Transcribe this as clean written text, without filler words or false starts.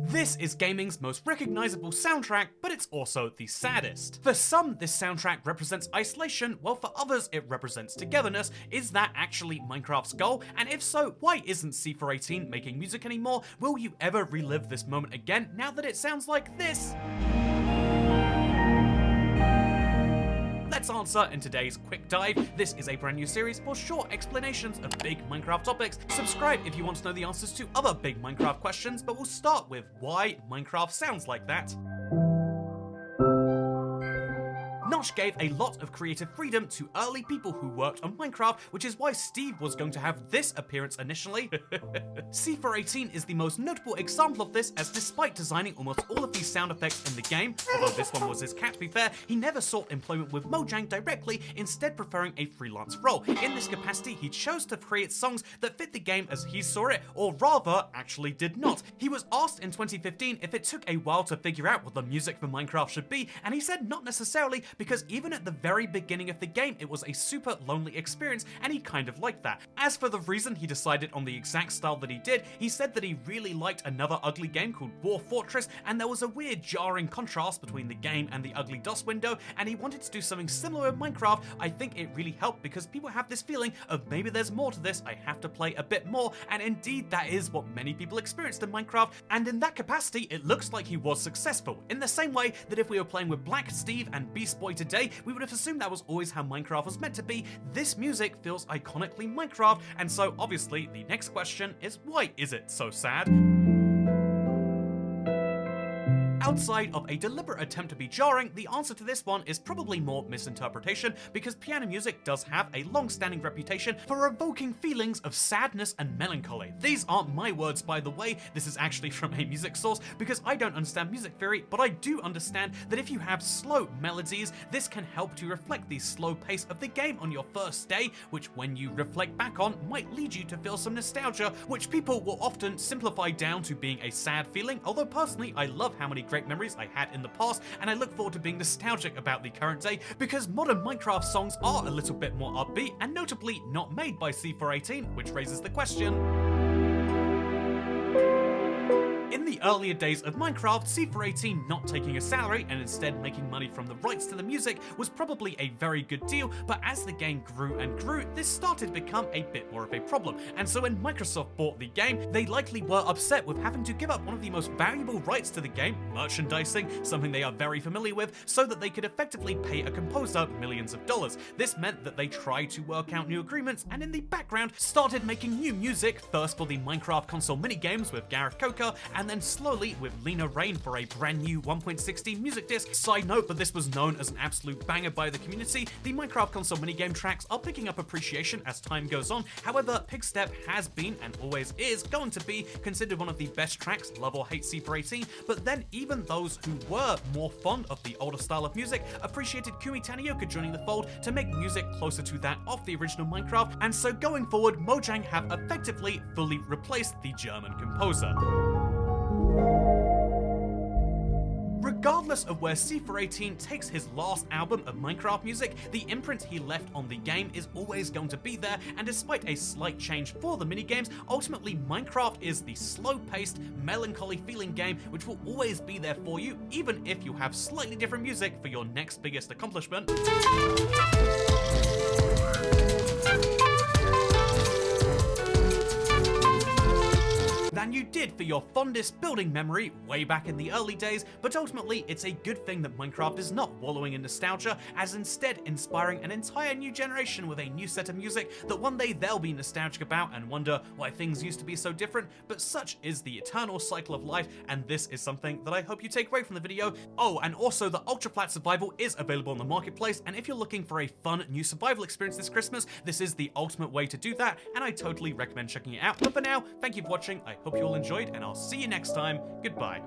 This is gaming's most recognizable soundtrack, but it's also the saddest. For some, this soundtrack represents isolation, while for others it represents togetherness. Is that actually Minecraft's goal? And if so, why isn't C418 making music anymore? Will you ever relive this moment again now that it sounds like this? Let's answer in today's quick dive. This is a brand new series for short explanations of big Minecraft topics. Subscribe if you want to know the answers to other big Minecraft questions, but we'll start with why Minecraft sounds like that. Notch gave a lot of creative freedom to early people who worked on Minecraft, which is why Steve was going to have this appearance initially. C418 is the most notable example of this, as despite designing almost all of these sound effects in the game, although this one was his cat to be fair, he never sought employment with Mojang directly, instead preferring a freelance role. In this capacity, he chose to create songs that fit the game as he saw it, or rather, actually did not. He was asked in 2015 if it took a while to figure out what the music for Minecraft should be, and he said not necessarily, because even at the very beginning of the game, it was a super lonely experience, and he kind of liked that. As for the reason he decided on the exact style that he did, he said that he really liked another ugly game called War Fortress, and there was a weird jarring contrast between the game and the ugly DOS window, and he wanted to do something similar with Minecraft. I think it really helped because people have this feeling of maybe there's more to this, I have to play a bit more, and indeed that is what many people experienced in Minecraft, and in that capacity, it looks like he was successful. In the same way that if we were playing with Black Steve and Beast Boy today, we would have assumed that was always how Minecraft was meant to be. This music feels iconically Minecraft, and so obviously the next question is, why is it so sad? Outside of a deliberate attempt to be jarring, the answer to this one is probably more misinterpretation, because piano music does have a long-standing reputation for evoking feelings of sadness and melancholy. These aren't my words, by the way, this is actually from a music source, because I don't understand music theory, but I do understand that if you have slow melodies, this can help to reflect the slow pace of the game on your first day, which when you reflect back on, might lead you to feel some nostalgia, which people will often simplify down to being a sad feeling, although personally I love how many great memories I had in the past, and I look forward to being nostalgic about the current day, because modern Minecraft songs are a little bit more upbeat, and notably not made by C418, which raises the question. In the earlier days of Minecraft, C418 not taking a salary and instead making money from the rights to the music was probably a very good deal, but as the game grew and grew, this started to become a bit more of a problem, and so when Microsoft bought the game, they likely were upset with having to give up one of the most valuable rights to the game, merchandising, something they are very familiar with, so that they could effectively pay a composer millions of dollars. This meant that they tried to work out new agreements, and in the background started making new music, first for the Minecraft console minigames with Gareth Coker, and then slowly with Lena Raine for a brand new 1.16 music disc. Side note, but this was known as an absolute banger by the community. The Minecraft console minigame tracks are picking up appreciation as time goes on. However, Pigstep has been and always is going to be considered one of the best tracks, love or hate C418, but then even those who were more fond of the older style of music appreciated Kumi Tanioka joining the fold to make music closer to that of the original Minecraft, and so going forward, Mojang have effectively fully replaced the German composer. Regardless of where C418 takes his last album of Minecraft music, the imprint he left on the game is always going to be there, and despite a slight change for the minigames, ultimately Minecraft is the slow-paced, melancholy feeling game which will always be there for you, even if you have slightly different music for your next biggest accomplishment. Than you did for your fondest building memory way back in the early days, but ultimately it's a good thing that Minecraft is not wallowing in nostalgia, as instead inspiring an entire new generation with a new set of music that one day they'll be nostalgic about and wonder why things used to be so different, but such is the eternal cycle of life, and this is something that I hope you take away from the video. Oh, and also the Ultra Flat Survival is available on the marketplace, and if you're looking for a fun new survival experience this Christmas, this is the ultimate way to do that, and I totally recommend checking it out. But for now, thank you for watching, I hope you all enjoyed, and I'll see you next time. Goodbye.